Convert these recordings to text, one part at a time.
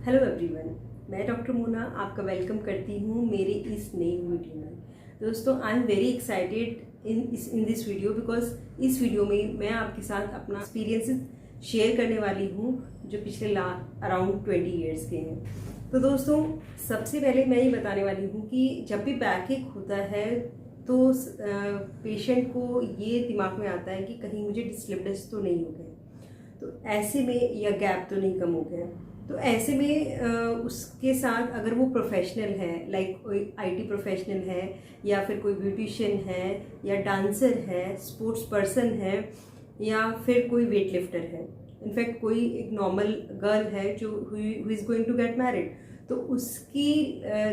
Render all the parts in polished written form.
Hello everyone, मैं doctor Mona आपका welcome करती हूँ मेरे इस नई वीडियो में। दोस्तों, I am very excited in this video because इस वीडियो में मैं आपके साथ अपना एक्सपीरियंसेस शेयर करने वाली हूँ जो पिछले अराउंड 20 ईयर्स के हैं। तो दोस्तों, सबसे पहले मैं ये बताने वाली हूँ कि जब भी बैक एक होता है तो पेशेंट को ये दिमाग में आता है कि कहीं मुझे स्लिप डिस्क तो नहीं हो गया, तो ऐसे में या गैप तो नहीं कम हो गया। तो ऐसे में उसके साथ अगर वो प्रोफेशनल है, लाइक कोई आईटी प्रोफेशनल है या फिर कोई ब्यूटिशियन है या डांसर है, स्पोर्ट्स पर्सन है या फिर कोई वेट लिफ्टर है, इनफैक्ट कोई एक नॉर्मल गर्ल है जो who is going to get married, तो उसकी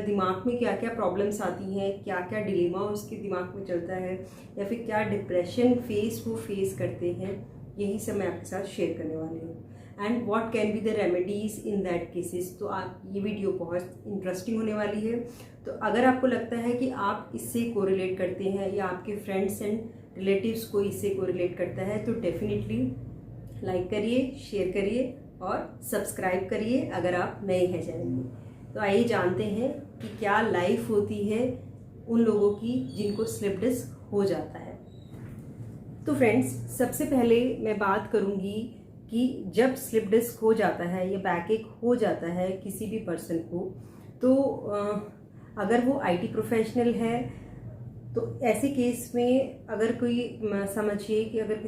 दिमाग में क्या क्या प्रॉब्लम्स आती हैं, क्या क्या डिलेमा उसके दिमाग में चलता है या फिर क्या डिप्रेशन फेस वो फेस करते हैं, यही सब मैं आपके साथ शेयर करने वाली हूँ। And what can be the remedies in that cases. तो आप ये वीडियो बहुत इंटरेस्टिंग होने वाली है। तो अगर आपको लगता है कि आप इससे कोरिलेट करते हैं या आपके फ्रेंड्स एंड रिलेटिव्स को इससे कोरिलेट करता है तो डेफिनेटली लाइक करिए, शेयर करिए और सब्सक्राइब करिए अगर आप नए हैं चैनल में। तो आइए जानते हैं कि क्या लाइफ होती है उन लोगों की जिनको स्लिप डिस्क हो जाता है। तो फ्रेंड्स, सबसे पहले मैं बात करूंगी कि जब स्लिप डिस्क हो जाता है या बैक एक हो जाता है किसी भी पर्सन को, तो अगर वो आईटी प्रोफेशनल है तो ऐसे केस में अगर कोई समझिए कि अगर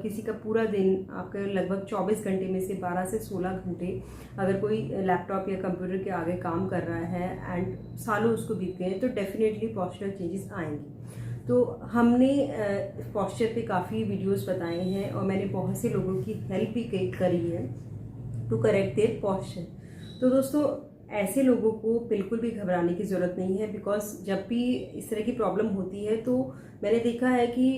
किसी का पूरा दिन आपका लगभग 24 घंटे में से 12 से 16 घंटे अगर कोई लैपटॉप या कंप्यूटर के आगे काम कर रहा है एंड सालों उसको बीत गए तो डेफिनेटली पॉस्चरल चेंजेस आएंगी। तो हमने पॉस्चर पे काफ़ी वीडियोस बताए हैं और मैंने बहुत से लोगों की हेल्प भी करी है टू करेक्ट देयर पॉस्चर। तो दोस्तों, ऐसे लोगों को बिल्कुल भी घबराने की ज़रूरत नहीं है बिकॉज जब भी इस तरह की प्रॉब्लम होती है तो मैंने देखा है कि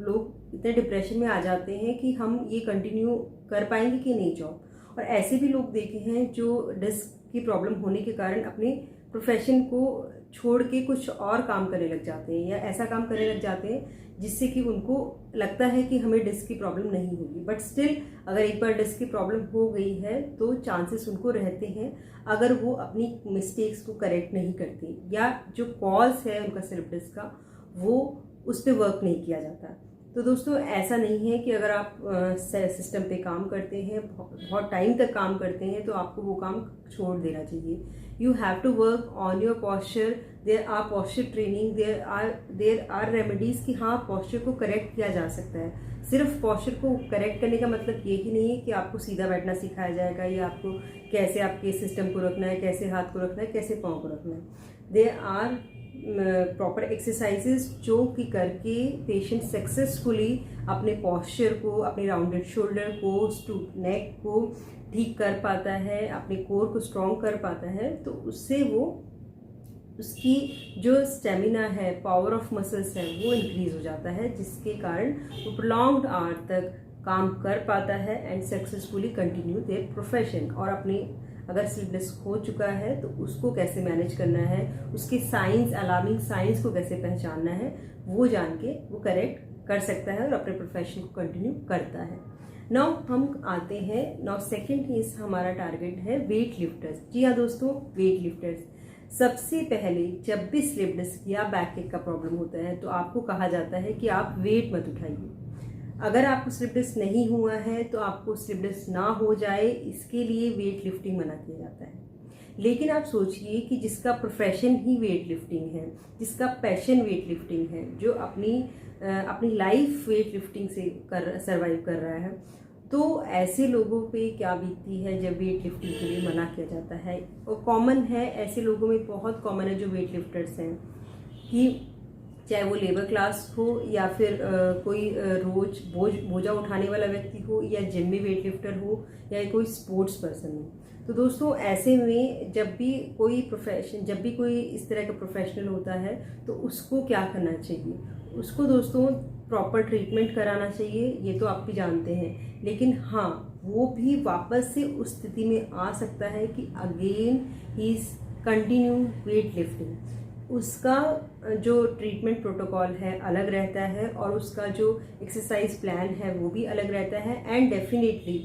लोग इतने डिप्रेशन में आ जाते हैं कि हम ये कंटिन्यू कर पाएंगे कि नहीं जॉब। और ऐसे भी लोग देखे हैं जो डिस्क की प्रॉब्लम होने के कारण अपने प्रोफेशन को छोड़ के कुछ और काम करने लग जाते हैं या ऐसा काम करने लग जाते हैं जिससे कि उनको लगता है कि हमें डिस्क की प्रॉब्लम नहीं होगी, बट स्टिल अगर एक बार डिस्क की प्रॉब्लम हो गई है तो चांसेस उनको रहते हैं अगर वो अपनी मिस्टेक्स को करेक्ट नहीं करते या जो कॉज है उनका स्लिप डिस्क का वो उस पर वर्क नहीं किया जाता। तो दोस्तों, ऐसा नहीं है कि अगर आप सिस्टम पे काम करते हैं, बहुत टाइम तक काम करते हैं तो आपको वो काम छोड़ देना चाहिए। You have to work on your posture. There are posture training, there are remedies कि हाँ, पॉस्चर को करेक्ट किया जा सकता है। सिर्फ पॉस्चर को करेक्ट करने का मतलब ये ही नहीं है कि आपको सीधा बैठना सिखाया जाएगा या आपको कैसे आपके सिस्टम को रखना है, कैसे हाथ को रखना है, कैसे पाँव को रखना है। देयर आर प्रॉपर एक्सरसाइजेस जो कि करके पेशेंट सक्सेसफुली अपने पॉस्चर को, अपने राउंडेड शोल्डर को, स्टूप नेक को ठीक कर पाता है, अपने कोर को स्ट्रॉन्ग कर पाता है। तो उससे वो उसकी जो स्टेमिना है, पावर ऑफ मसल्स है, वो इंक्रीज हो जाता है जिसके कारण वो प्रोलॉन्ग्ड आवर तक काम कर पाता है and successfully continue their profession. और अपने अगर स्लिप डिस्क हो चुका है तो उसको कैसे मैनेज करना है, उसके साइंस, अलार्मिंग साइंस को कैसे पहचानना है, वो जान के वो करेक्ट कर सकता है और अपने प्रोफेशन को कंटिन्यू करता है। नाउ हम आते हैं, नाउ सेकेंड इज हमारा टारगेट है वेट लिफ्टर्स। जी हाँ दोस्तों, वेट लिफ्टर्स। सबसे पहले जब भी स्लिप डिस्क या बैक एक का प्रॉब्लम होता है तो आपको कहा जाता है कि आप वेट मत उठाइए। अगर आपको स्लिप डिस्क नहीं हुआ है तो आपको स्लिप डिस्क ना हो जाए इसके लिए वेट लिफ्टिंग मना किया जाता है। लेकिन आप सोचिए कि जिसका प्रोफेशन ही वेट लिफ्टिंग है, जिसका पैशन वेट लिफ्टिंग है, जो अपनी लाइफ वेट लिफ्टिंग से सर्वाइव कर रहा है, तो ऐसे लोगों पे क्या बीतती है जब वेट लिफ्टिंग के लिए मना किया जाता है। और कॉमन है, ऐसे लोगों में बहुत कॉमन है जो वेट लिफ्टर्स हैं कि चाहे वो लेबर क्लास हो या फिर कोई रोज बोझा उठाने वाला व्यक्ति हो या जिम में वेट लिफ्टर हो या कोई स्पोर्ट्स पर्सन हो। तो दोस्तों, ऐसे में जब भी कोई इस तरह का प्रोफेशनल होता है तो उसको क्या करना चाहिए, उसको दोस्तों प्रॉपर ट्रीटमेंट कराना चाहिए, ये तो आप भी जानते हैं। लेकिन हाँ, वो भी वापस से उस स्थिति में आ सकता है कि again he is continue weight lifting. उसका जो ट्रीटमेंट प्रोटोकॉल है अलग रहता है और उसका जो एक्सरसाइज प्लान है वो भी अलग रहता है। एंड डेफिनेटली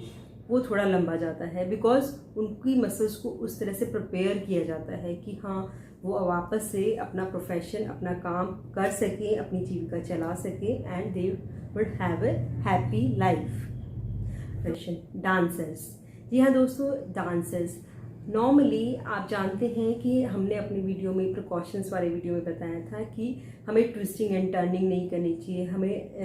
वो थोड़ा लंबा जाता है, बिकॉज उनकी मसल्स को उस तरह से प्रिपेयर किया जाता है कि हाँ वो वापस से अपना प्रोफेशन, अपना काम कर सकें, अपनी जीविका चला सकें, and they would have a happy life. Dancers, जी हाँ दोस्तों, डांसर्स नॉर्मली आप जानते हैं कि हमने अपनी वीडियो में, प्रिकॉशंस वाले वीडियो में बताया था कि हमें ट्विस्टिंग एंड टर्निंग नहीं करनी चाहिए, हमें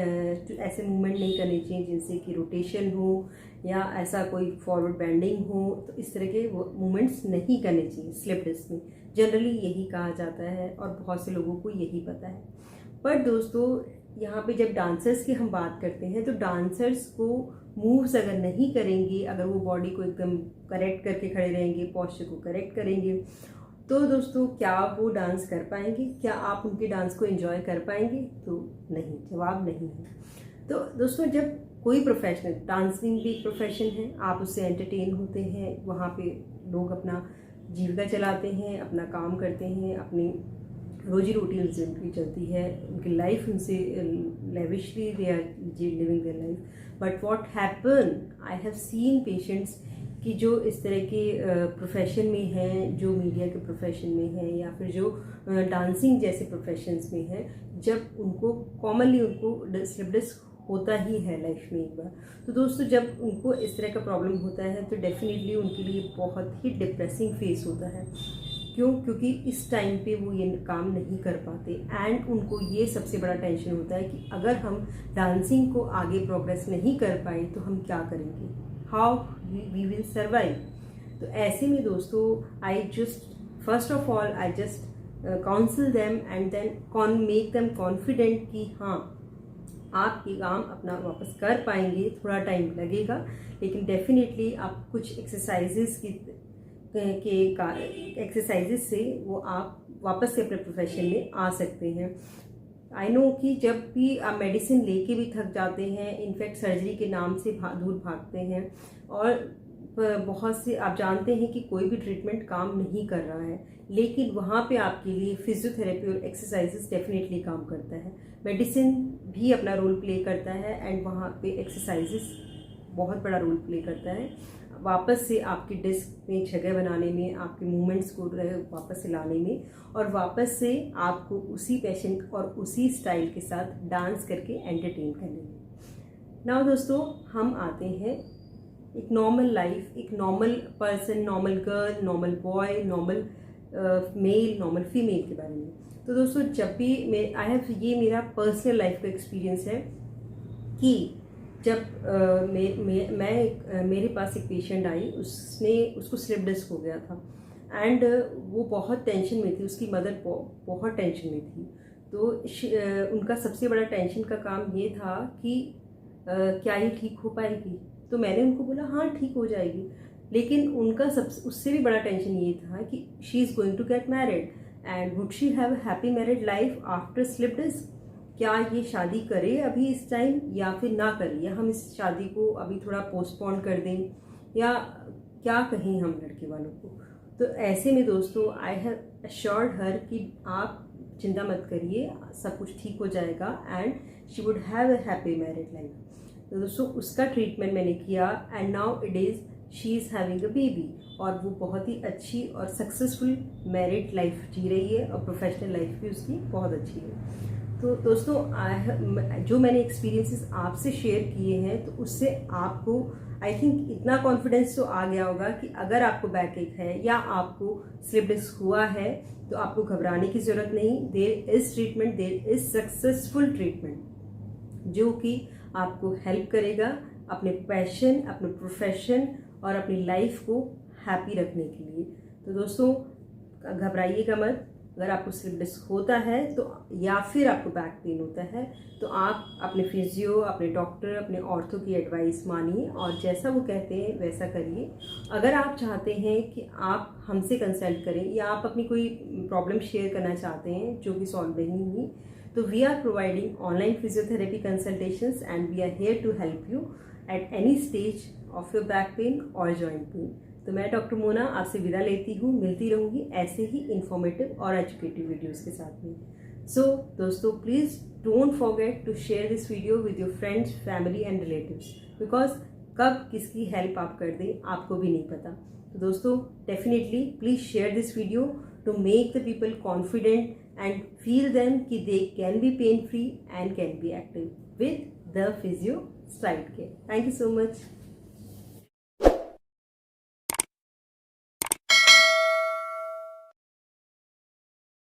ऐसे मूवमेंट नहीं करने चाहिए जिनसे कि रोटेशन हो या ऐसा कोई फॉरवर्ड बेंडिंग हो, तो इस तरह के मूवमेंट्स नहीं करने चाहिए स्लिप डिस्क में। जनरली यही कहा जाता है और बहुत से लोगों को यही पता है। पर दोस्तों यहाँ पे जब डांसर्स की हम बात करते हैं तो डांसर्स को मूव्स अगर नहीं करेंगे, अगर वो बॉडी को एकदम करेक्ट करके खड़े रहेंगे, पोस्चर को करेक्ट करेंगे, तो दोस्तों क्या वो डांस कर पाएंगे? क्या आप उनके डांस को एंजॉय कर पाएंगे? तो नहीं, जवाब नहीं है। तो दोस्तों जब कोई प्रोफेशनल, डांसिंग भी एक प्रोफेशन है, आप उससे एंटरटेन होते हैं, वहाँ पे लोग अपना जीविका चलाते हैं, अपना काम करते हैं, अपनी रोजी रोटी उनसे उनकी चलती है, उनकी लाइफ उनसे lavishly they are living their life. But what happen, I have seen patients कि जो इस तरह के प्रोफेशन में हैं, जो मीडिया के प्रोफेशन में हैं या फिर जो डांसिंग जैसे प्रोफेशंस में हैं, जब उनको कॉमनली उनको स्लिप डिस्क होता ही है लाइफ में एक बार। तो दोस्तों जब उनको इस तरह का प्रॉब्लम होता है तो डेफिनेटली उनके लिए बहुत ही डिप्रेसिंग फेस होता है। क्यों? क्योंकि इस टाइम पे वो ये काम नहीं कर पाते, एंड उनको ये सबसे बड़ा टेंशन होता है कि अगर हम डांसिंग को आगे प्रोग्रेस नहीं कर पाए तो हम क्या करेंगे, हाउ वी विल सर्वाइव। तो ऐसे में दोस्तों I just first of all I just counsel them and then make them confident कि हाँ आप ये काम अपना वापस कर पाएंगे, थोड़ा टाइम लगेगा लेकिन डेफिनेटली आप कुछ एक्सरसाइजेस एक्सरसाइजेस से वो आप वापस से अपने प्रोफेशन में आ सकते हैं। आई नो कि जब भी आप मेडिसिन लेके भी थक जाते हैं, इनफैक्ट सर्जरी के नाम से दूर भागते हैं, और बहुत से आप जानते हैं कि कोई भी ट्रीटमेंट काम नहीं कर रहा है, लेकिन वहाँ पे आपके लिए फिजियोथेरेपी और एक्सरसाइजेस डेफिनेटली काम करता है। मेडिसिन भी अपना रोल प्ले करता है एंड वहाँ पे एक्सरसाइजेस बहुत बड़ा रोल प्ले करता है वापस से आपकी डिस्क में जगह बनाने में, आपके मूवमेंट्स को वापस से लाने में, और वापस से आपको उसी पैशन और उसी स्टाइल के साथ डांस करके एंटरटेन करने में। नाउ दोस्तों हम आते हैं एक नॉर्मल लाइफ, एक normal person, normal girl, normal boy, normal male, normal female के बारे में। तो दोस्तों जब भी ये मेरा पर्सनल लाइफ का एक्सपीरियंस है कि जब मेरे पास एक पेशेंट आई, उसको स्लिप डिस्क हो गया था एंड वो बहुत टेंशन में थी, उसकी मदर बहुत टेंशन में थी। तो उनका सबसे बड़ा टेंशन का काम ये था कि क्या ये ठीक हो पाएगी। तो मैंने उनको बोला हाँ ठीक हो जाएगी, लेकिन उनका उससे भी बड़ा टेंशन ये था कि she is going to get married and would she have happy married life after slip disc. क्या ये शादी करे अभी इस टाइम या फिर ना करे, या हम इस शादी को अभी थोड़ा पोस्टपोन कर दें, या क्या कहें हम लड़के वालों को। तो ऐसे में दोस्तों आई हैव अश्योर्ड हर कि आप चिंता मत करिए, सब कुछ ठीक हो जाएगा and she would have a happy married life. तो दोस्तों उसका ट्रीटमेंट मैंने किया and now it is she is having a baby, और वो बहुत ही अच्छी और सक्सेसफुल मैरिड लाइफ जी रही है और प्रोफेशनल लाइफ भी उसकी बहुत अच्छी है। तो दोस्तों जो मैंने एक्सपीरियंसेस आपसे शेयर किए हैं तो उससे आपको आई थिंक इतना कॉन्फिडेंस तो आ गया होगा कि अगर आपको बैक एक है या आपको स्लिप डिस्क हुआ है तो आपको घबराने की ज़रूरत नहीं। There is treatment, there is successful treatment जो कि आपको हेल्प करेगा अपने पैशन, अपने प्रोफेशन और अपनी लाइफ को हैप्पी रखने के लिए। तो दोस्तों घबराइएगा मत, अगर आपको स्लिप डिस्क होता है तो या फिर आपको बैक पेन होता है तो आप अपने फिजियो, अपने डॉक्टर, अपने ऑर्थो की एडवाइस मानिए और जैसा वो कहते हैं वैसा करिए। अगर आप चाहते हैं कि आप हमसे कंसल्ट करें या आप अपनी कोई प्रॉब्लम शेयर करना चाहते हैं जो कि सॉल्व नहीं हुई, तो we are providing online physiotherapy consultations and we are here to help you at any stage of your back pain और जॉइंट पेन। तो मैं डॉक्टर मोना आपसे विदा लेती हूँ, मिलती रहूँगी ऐसे ही इन्फॉर्मेटिव और एजुकेटिव वीडियोज़ के साथ में। सो दोस्तों please don't forget to share this video with your friends, family and relatives, because कब किसकी हेल्प आप कर दें आपको भी नहीं पता। तो दोस्तों definitely please share this video to make the people confident and feel them कि they can be pain free and can be active with the physio stride care. Thank you so much.